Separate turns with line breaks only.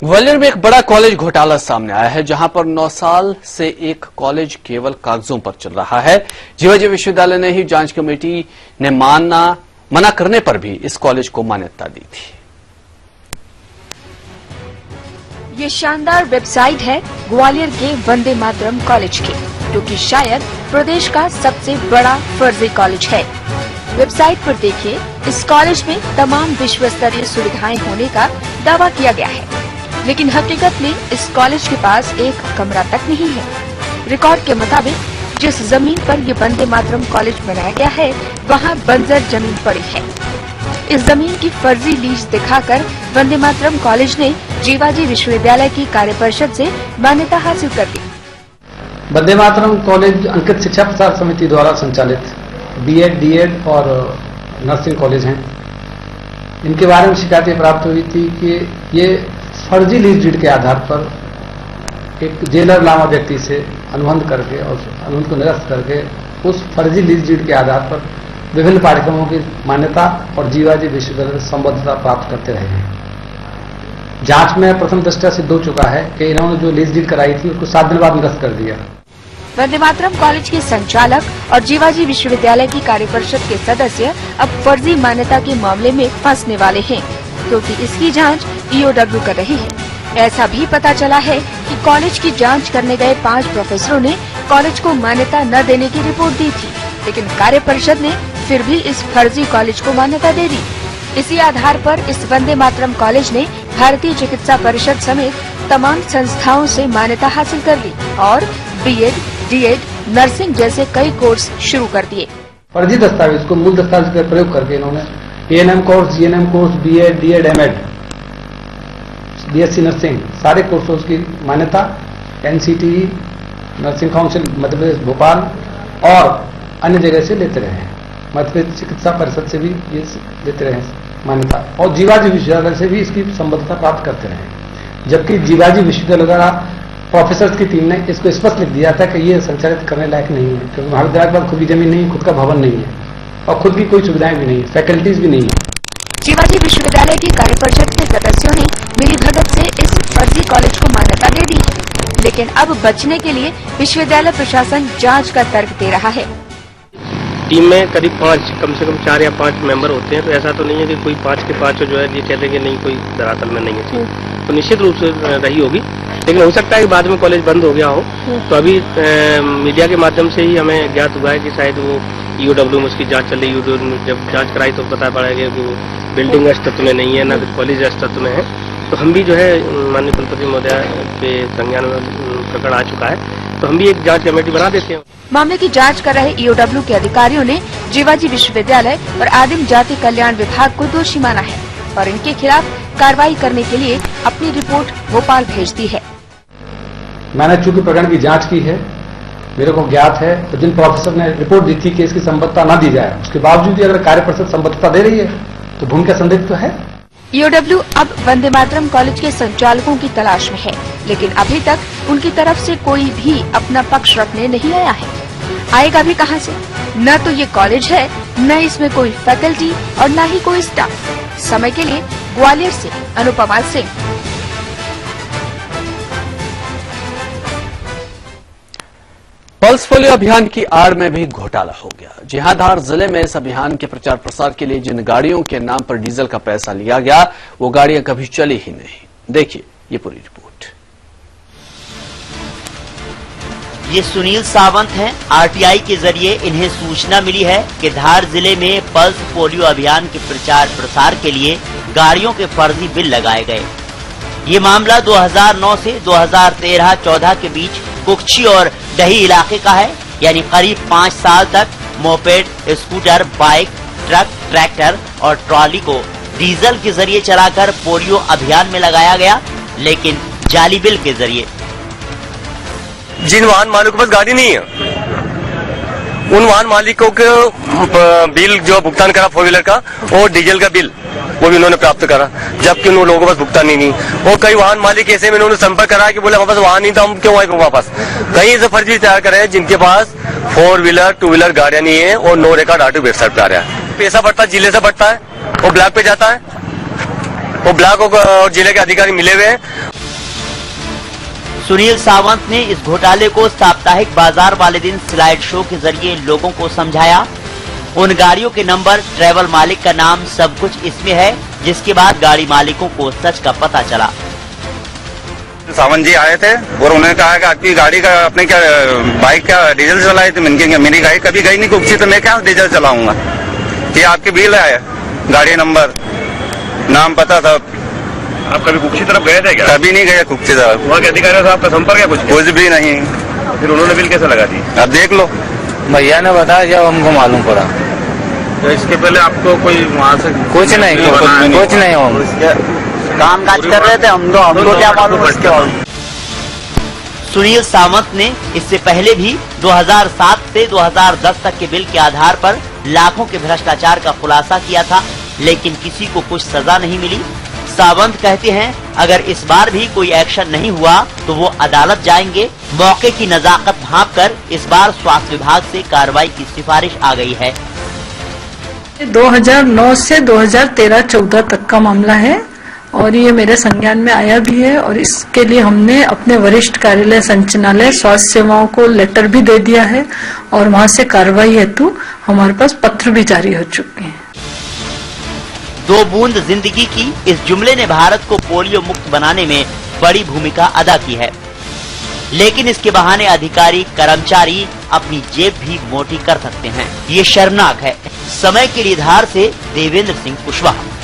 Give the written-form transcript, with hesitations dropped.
ग्वालियर में एक बड़ा कॉलेज घोटाला सामने आया है, जहां पर 9 साल से एक कॉलेज केवल कागजों पर चल रहा है। जीवाजी विश्वविद्यालय ने ही जांच कमेटी ने मना करने पर भी इस कॉलेज को मान्यता दी थी।
ये शानदार वेबसाइट है ग्वालियर के वंदे मातरम कॉलेज की, जो कि शायद प्रदेश का सबसे बड़ा फर्जी कॉलेज है। वेबसाइट पर देखिए, इस कॉलेज में तमाम विश्व स्तरीय सुविधाएं होने का दावा किया गया है, लेकिन हकीकत में इस कॉलेज के पास एक कमरा तक नहीं है। रिकॉर्ड के मुताबिक जिस जमीन पर ये वंदे मातरम कॉलेज बनाया गया है, वहाँ बंजर जमीन पड़ी है। इस जमीन की फर्जी लीज दिखाकर वंदे मातरम कॉलेज ने जीवाजी विश्वविद्यालय की कार्यपरिषद से मान्यता हासिल कर ली।
वंदे मातरम कॉलेज अंकित शिक्षा प्रसार समिति द्वारा संचालित बीएड, डीएड और नर्सिंग कॉलेज हैं। इनके बारे में शिकायतें प्राप्त हुई थी कि ये फर्जी लीज डीड के आधार पर एक जेलर लामा व्यक्ति से अनुबंध करके और अनुबंध को निरस्त करके उस फर्जी लीज डीड के आधार पर विभिन्न पाठ्यक्रमों की मान्यता और जीवाजी विश्वविद्यालय से संबद्धता प्राप्त करते रहे हैं। जांच में प्रथम दृष्टया सिद्ध हो चुका है कि इन्होंने जो लीज डीड कराई थी उसको 7 दिन बाद निरस्त कर दिया।
वंदे मातरम कॉलेज के संचालक और जीवाजी विश्वविद्यालय की कार्यपरिषद के सदस्य अब फर्जी मान्यता के मामले में फंसने वाले हैं, क्योंकि इसकी जांच ईओडब्ल्यू कर रही है। ऐसा भी पता चला है कि कॉलेज की जांच करने गए 5 प्रोफेसरों ने कॉलेज को मान्यता न देने की रिपोर्ट दी थी, लेकिन कार्यपरिषद ने फिर भी इस फर्जी कॉलेज को मान्यता दे दी। इसी आधार पर इस वंदे मातरम कॉलेज ने भारतीय चिकित्सा परिषद समेत तमाम संस्थाओं से मान्यता हासिल कर ली और बीएड, डीएड, नर्सिंग जैसे कई कोर्स शुरू कर दिए।
फर्जी दस्तावेज को मूल दस्तावेज का प्रयोग करके इन्होंने ANM course, GNM course, BEd, DEd, MEd, BSc nursing सारे कोर्सों की मान्यता NCTE, nursing council Madhya Pradesh Bhopal और अन्य जगह से लेते रहे हैं। मध्य प्रदेश चिकित्सा परिषद से भी ये लेते रहे मान्यता और जीवाजी विश्वविद्यालय से भी इसकी संबद्धता प्राप्त करते रहे। जबकि जीवाजी विश्वविद्यालय द्वारा प्रोफेसर की टीम ने इसको स्पष्ट लिख दिया था कि ये संचालित करने लायक नहीं है, क्योंकि महाविद्यालय के पास खुद की जमीन नहीं है, खुद का भवन नहीं है और खुद की कोई सुविधाएं भी नहीं है, फैकल्टीज भी नहीं है।
जीवाजी विश्वविद्यालय की कार्यपरिषद के सदस्यों ने मिलीभगत से इस फर्जी कॉलेज को मान्यता दे दी, लेकिन अब बचने के लिए विश्वविद्यालय प्रशासन जांच का तर्क दे रहा है।
टीम में करीब 5, कम से कम 4 या 5 मेंबर होते हैं, तो ऐसा तो नहीं है कि कोई 5 के 5 जो है ये कहते हैं कि नहीं, कोई दरअसल में नहीं है। तो निश्चित रूप से रही होगी, लेकिन हो सकता है कि बाद में कॉलेज बंद हो गया हो। तो अभी मीडिया के माध्यम से ही हमें ज्ञात हुआ है कि शायद वो ईओडब्ल्यू में उसकी जांच चल रही। ईओडब्ल्यू जब जांच कराई तो पता पड़ा कि वो बिल्डिंग अस्तित्व में नहीं है, न फिर कॉलेज अस्तित्व में है। तो हम भी जो है माननीय कुलपति महोदय के संज्ञान में प्रकरण आ चुका है, तो हम भी एक जांच कमेटी बना देते हैं।
मामले की जांच कर रहे ईओडब्ल्यू के अधिकारियों ने जीवाजी विश्वविद्यालय और आदिम जाति कल्याण विभाग को दोषी माना है और इनके खिलाफ कार्रवाई करने के लिए अपनी रिपोर्ट भोपाल भेज दी है।
मैंने चूंकि प्रकरण की जांच की है, मेरे को ज्ञात है, तो जिन प्रोफेसर ने रिपोर्ट दी थी कि इसकी संबद्धता न दी जाए, उसके बावजूद भी अगर कार्यपरिषद संबद्धता दे रही है तो भूमि का संदिग्ध तो है।
ईओडब्ल्यू अब वंदे मातरम कॉलेज के संचालकों की तलाश में है, लेकिन अभी तक उनकी तरफ से कोई भी अपना पक्ष रखने नहीं आया है। आएगा भी कहां से? न तो ये कॉलेज है, न इसमें कोई फैकल्टी और न ही कोई स्टाफ। समय के लिए ग्वालियर से अनुपमा सिंह।
पल्स पोलियो अभियान की आड़ में भी घोटाला हो गया। जी हां, धार जिले में इस अभियान के प्रचार प्रसार के लिए जिन गाड़ियों के नाम पर डीजल का पैसा लिया गया, वो गाड़ियां कभी चली ही नहीं। देखिए ये पूरी रिपोर्ट।
ये सुनील सावंत हैं। आरटीआई के जरिए इन्हें सूचना मिली है कि धार जिले में पल्स पोलियो अभियान के प्रचार प्रसार के लिए गाड़ियों के फर्जी बिल लगाए गए। ये मामला 2009 से 2013-14 के बीच कुक्षी और दही इलाके का है, यानी करीब 5 साल तक moped, scooter, bike, truck, tractor और ट्रॉली को डीजल के जरिए चलाकर पोलियो अभियान में लगाया गया, लेकिन जाली बिल के जरिए।
जिन वाहन मालिकों के पास गाड़ी नहीं है, उन वाहन मालिकों के बिल जो भुगतान करा 4 व्हीलर का और डीजल का बिल वो भी उन्होंने प्राप्त करा, जबकि उन लोगों के पास भुगतान ही नहीं। और कई वाहन मालिक ऐसे में उन्होंने संपर्क करा कि बोले हमारे पास वाहन नहीं था, हम क्यों आए वापस। कई ऐसे फर्जी तैयार कर रहे हैं जिनके पास 4 व्हीलर 2 व्हीलर गाड़ियां नहीं है और नो रिकॉर्ड ऑटो वेबसाइट पे आ रहा है। पैसा बढ़ता है, जिले से बढ़ता है और ब्लैक पे जाता है। वो ब्लॉक और जिले के अधिकारी मिले हुए हैं।
सुनील सावंत ने इस घोटाले को साप्ताहिक बाजार वाले दिन स्लाइड शो के जरिए लोगों को समझाया। उन गाड़ियों के नंबर, ट्रैवल मालिक का नाम, सब कुछ इसमें है, जिसके बाद गाड़ी मालिकों को सच का पता चला।
सावंत जी आए थे और उन्होंने कहा कि आपकी गाड़ी का अपने क्या बाइक क्या डीजल चलाई थी। मैंने मेरी गाड़ी कभी गई नहीं कुक्षी, तो मैं क्या डीजल चलाऊंगा। ये आपकी बिल है, गाड़ी नंबर, नाम पता था।
आप कभी कुक्षी तरफ गए थे क्या?
कभी नहीं गए कुक्षी तरफ।
वहाँ के अधिकारियों से आपका संपर्क है?
कुछ भी नहीं।
फिर उन्होंने बिल कैसे लगा दी?
अब देख लो, भैया ने बताया जब हमको मालूम पड़ा।
तो इसके पहले आपको कोई वहाँ से
कुछ नहीं हो, काम काज कर रहे थे हमको क्या मालूम उसके बाद।
सुनील सावंत ने इससे पहले भी 2007 से 2010 तक के बिल के आधार पर लाखों के भ्रष्टाचार का खुलासा किया था, लेकिन किसी को कुछ सजा नहीं मिली। सावंत कहते हैं अगर इस बार भी कोई एक्शन नहीं हुआ तो वो अदालत जाएंगे। मौके की नजाकत भांपकर इस बार स्वास्थ्य विभाग से कार्रवाई की सिफारिश आ गई है।
2009 से 2013-14 तक का मामला है और ये मेरे संज्ञान में आया भी है और इसके लिए हमने अपने वरिष्ठ कार्यालय संचालनालय स्वास्थ्य सेवाओं को लेटर भी दे दिया है और वहां से कार्रवाई हेतु हमारे पास पत्र भी जारी हो चुके हैं।
2 बूंद जिंदगी की इस जुमले ने भारत को पोलियो मुक्त बनाने में बड़ी भूमिका अदा की है, लेकिन इसके बहाने अधिकारी कर्मचारी अपनी जेब भी मोटी कर सकते हैं। ये शर्मनाक है। समय के लिए धार से देवेंद्र सिंह कुशवाहा।